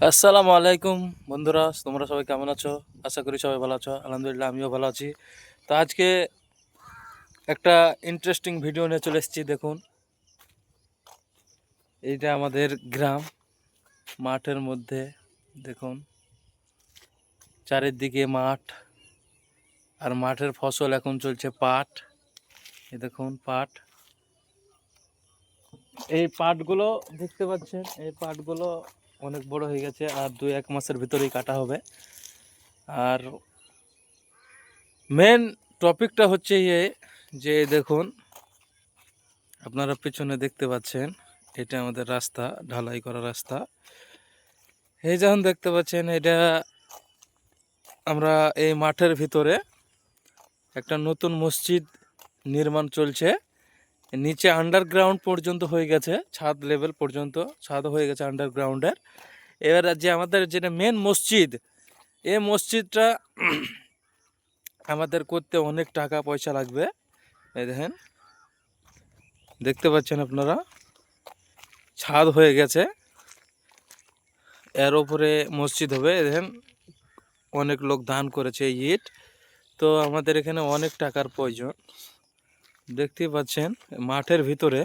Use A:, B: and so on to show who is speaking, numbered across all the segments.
A: আসসালামু আলাইকুম বন্ধুরা, তোমরা সবাই কেমন আছো? আশা করি সবাই ভালো আছো। আলহামদুলিল্লাহ, আমিও ভালো আছি। তো আজকে একটা ইন্টারেস্টিং ভিডিও নিয়ে চলে এসেছি। দেখুন, এইটা আমাদের গ্রাম, মাঠের মধ্যে। দেখুন, চারিদিকে মাঠ, আর মাঠের ফসল এখন চলছে পাট। এই দেখুন পাট, এই পাটগুলো দেখতে পাচ্ছেন, এই পাটগুলো অনেক বড় হয়ে গেছে, আর 2-1 মাসের ভিতরেই কাটা হবে। আর মেন টপিকটা হচ্ছে যে দেখুন, আপনারা পিছনে দেখতে পাচ্ছেন, এটা আমাদের রাস্তা, ঢালাই করা রাস্তা। এই যখন দেখতে পাচ্ছেন, এটা আমরা এই মাঠের ভিতরে একটা নতুন মসজিদ নির্মাণ চলছে। নিচে আন্ডারগ্রাউন্ড পর্যন্ত হয়ে গেছে, ছাদ লেভেল পর্যন্ত ছাদ হয়ে গেছে আন্ডারগ্রাউন্ডের। এবার যে আমাদের যেটা মেন মসজিদ, এই মসজিদটা আমাদের করতে অনেক টাকা পয়সা লাগবে। এই দেখেন, দেখতে পাচ্ছেন আপনারা, ছাদ হয়ে গেছে, এর উপরে মসজিদ হবে। দেখেন, অনেক লোক দান করেছে ইট। তো আমাদের এখানে অনেক টাকার প্রয়োজন। দেখতেই পাচ্ছেন মাঠের ভিতরে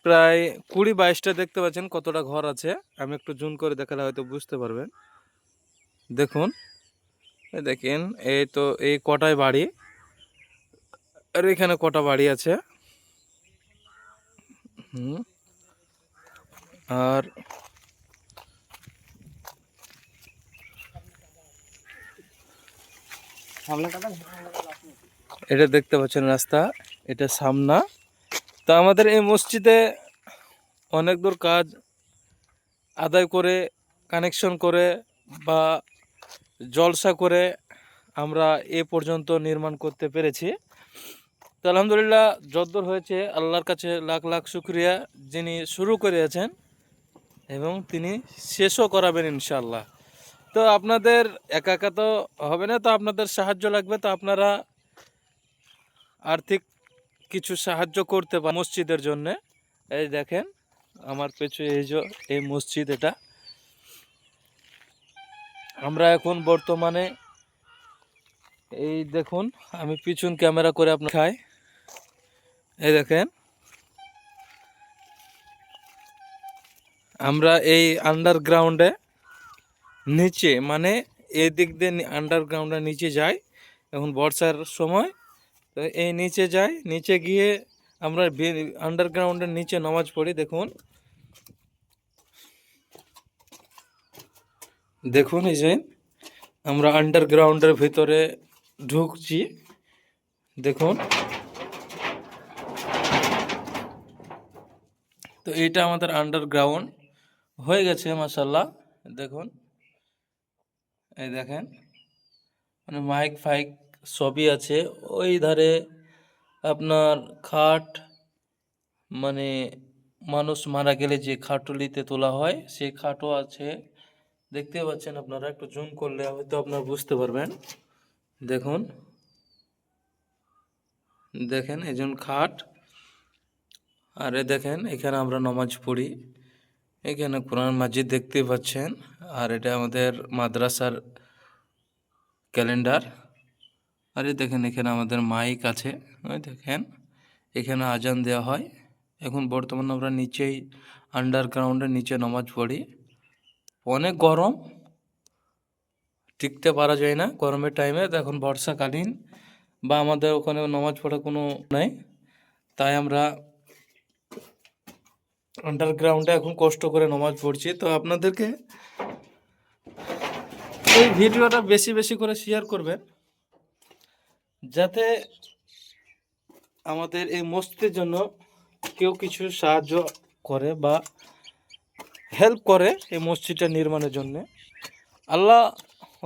A: প্রায় 20-22টা দেখতে পাচ্ছেন কতটা ঘর আছে। আমি একটু জুম করে দেখালে হয়তো বুঝতে পারবেন। দেখুন, দেখেন, এই তো এই কটায় বাড়ি, আর এখানে কটা বাড়ি আছে। আর এটা দেখতে পাচ্ছেন রাস্তা, এটা সামনা। তো আমাদের এই মসজিদে অনেক দূর কাজ আদায় করে, কানেকশন করে বা জলসা করে আমরা এ পর্যন্ত নির্মাণ করতে পেরেছি। তো আলহামদুলিল্লাহ, যদ্দূর হয়েছে আল্লাহর কাছে লাখ লাখ শুক্রিয়া, যিনি শুরু করেছেন এবং তিনি শেষও করাবেন ইনশাআল্লাহ। তো আপনাদের একা একা তো হবে না, তো আপনাদের সাহায্য লাগবে। তো আপনারা আর্থিক কিছু সাহায্য করতে পারেন মসজিদের জন্যে। এই দেখেন আমার পেছনে এই মসজিদ, এটা আমরা এখন বর্তমানে, এই দেখুন, আমি পিছন ক্যামেরা করে আপনার খাই। এই দেখেন, আমরা এই আন্ডারগ্রাউন্ডে নিচে, মানে এই দিক দিয়ে আন্ডারগ্রাউন্ডে নিচে যাই এখন বর্ষার সময়। তো এই নিচে যাই, নিচে গিয়ে আমরা আন্ডারগ্রাউন্ডের নিচে নামাজ পড়ি। দেখুন, দেখুন, এই যে আমরা আন্ডারগ্রাউন্ডের ভিতরে ঢুকছি। দেখুন, তো এইটা আমাদের আন্ডারগ্রাউন্ড হয়ে গেছে মাশাআল্লাহ। দেখুন, এই দেখেন, মানে মাইক ফাইক সবই আছে। ওই ধারে আপনার খাট, মানে মানুষ মারা গেলে যে খাটুলিতে তোলা হয় সেই খাটও আছে। দেখতে পাচ্ছেন আপনারা, একটু জুম করলে হয়তো আপনারা বুঝতে পারবেন। দেখুন, দেখেন একজন খাট, আর দেখেন এখানে আমরা নামাজ পড়ি। এখানে কোরআন মাজিদ দেখতে পাচ্ছেন। আর এটা আমাদের মাদ্রাসার ক্যালেন্ডার। আর দেখেন এখানে আমাদের মাইক আছে। ওই দেখেন, এখানে আজান দেওয়া হয়। এখন বর্তমানে আমরা নিচেই আন্ডারগ্রাউন্ডের নিচে নামাজ পড়ি। অনেক গরম, টিকতে পারা যায় না গরমের টাইমে। এখন বর্ষাকালীন বা আমাদের ওখানে নামাজ পড়া কোনো নাই, তাই আমরা আন্ডারগ্রাউন্ডে এখন কষ্ট করে নামাজ পড়ছি। তো আপনাদেরকে এই ভিডিওটা বেশি বেশি করে শেয়ার করবেন, যাতে আমাদের এই মসজিদের জন্য কেউ কিছু সাহায্য করে বা হেল্প করে এই মসজিদটা নির্মাণের জন্য। আল্লাহ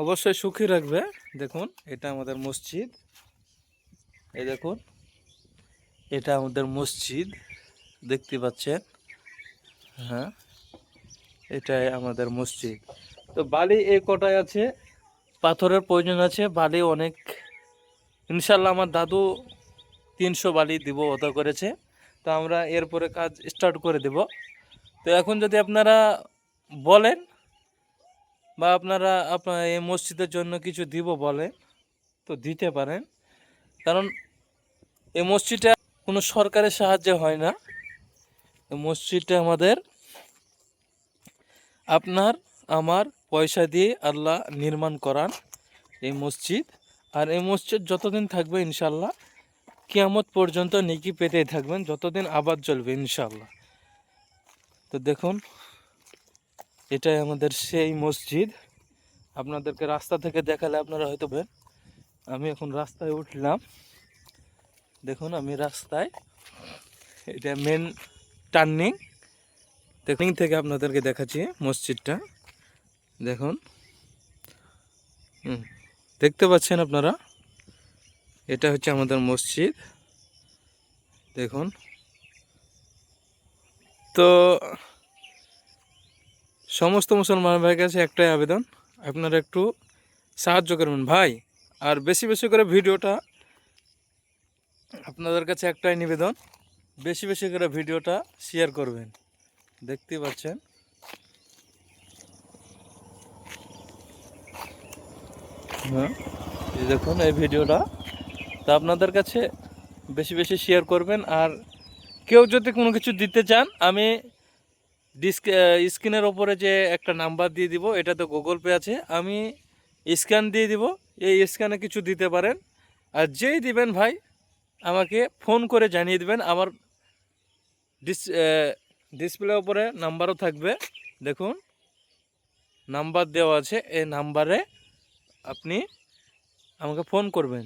A: অবশ্যই সুখী রাখবে। দেখুন, এটা আমাদের মসজিদ। এই দেখুন, এটা আমাদের মসজিদ, দেখতে পাচ্ছেন। হ্যাঁ, এটাই আমাদের মসজিদ। তো বালি এই কটায় আছে, পাথরের প্রয়োজন আছে, বালি অনেক। ইনশাল্লাহ আমার দাদু 300 বালি দিব ওটা করেছে। তো আমরা এরপরে কাজ স্টার্ট করে দেব। তো এখন যদি আপনারা বলেন বা আপনারা আপনার এই মসজিদের জন্য কিছু দিব বলে তো দিতে পারেন, কারণ এই মসজিদটা কোনো সরকারের সাহায্যে হয় না। এই মসজিদটা আমাদের আপনার আমার পয়সা দিয়ে আল্লাহ নির্মাণ করান এই মসজিদ। আর এই মসজিদ যতদিন থাকবে ইনশাল্লাহ কিয়ামত পর্যন্ত নেকি পেতেই থাকবেন, যতদিন আবাদ চলবে ইনশাল্লাহ। তো দেখুন, এটাই আমাদের সেই মসজিদ। আপনাদেরকে রাস্তা থেকে দেখালে আপনারা হয়তো বলবেন। আমি এখন রাস্তায় উঠলাম, দেখুন আমি রাস্তায়, এটা মেন টার্নিং থেকে আপনাদেরকে দেখাচ্ছি মসজিদটা। দেখুন, দেখতে পাচ্ছেন আপনারা, এটা হচ্ছে আমাদের মসজিদ। দেখুন, তো সমস্ত মুসলমান ভাইয়ের কাছে একটাই আবেদন, আপনারা একটু সাহায্য করবেন ভাই। আর বেশি বেশি করে ভিডিওটা, আপনাদের কাছে একটাই নিবেদন, বেশি বেশি করে ভিডিওটা শেয়ার করবেন। দেখতে পাচ্ছেন, হ্যাঁ এই দেখুন এই ভিডিওটা, তো আপনাদের কাছে বেশি বেশি শেয়ার করবেন। আর কেউ যদি কোনো কিছু দিতে চান, আমি স্ক্রিনের ওপরে যে একটা নাম্বার দিয়ে দিব, এটাতে গুগল পে আছে, আমি স্ক্যান দিয়ে দিব, এই স্ক্যানে কিছু দিতে পারেন। আর যেই দিবেন ভাই আমাকে ফোন করে জানিয়ে দিবেন। আমার ডিসপ্লে ওপরে নাম্বারও থাকবে, দেখুন নাম্বার দেওয়া আছে, এই নাম্বারে আপনি আমাকে ফোন করবেন।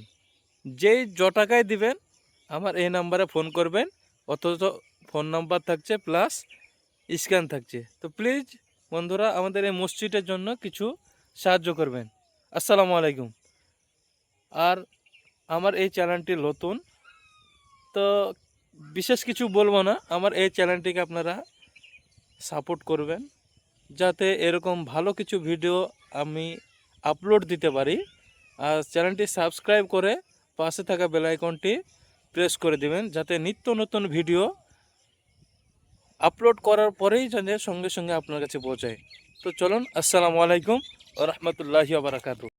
A: যেই টাকায় দিবেন আমার এই নাম্বারে ফোন করবেন, অথচ ফোন নাম্বার থাকছে প্লাস স্ক্যান থাকছে। তো প্লিজ বন্ধুরা আমাদের এই মসজিদের জন্য কিছু সাহায্য করবেন। আসসালামু আলাইকুম। আর আমার এই চ্যানেলটি নতুন, তো বিশেষ কিছু বলবো না, আমার এই চ্যানেলটিকে আপনারা সাপোর্ট করবেন, যাতে এরকম ভালো কিছু ভিডিও আমি আপলোড দিতে পারি। আর চ্যানেলটি সাবস্ক্রাইব করে পাশে থাকা বেল আইকনটি প্রেস করে দিবেন, যাতে নিত্য নতুন ভিডিও আপলোড করার পরেই যেন সঙ্গে সঙ্গে আপনার কাছে পৌঁছায়। তো চলুন, আসসালামু আলাইকুম ওয়া রাহমাতুল্লাহি ওয়া বারাকাতুহু।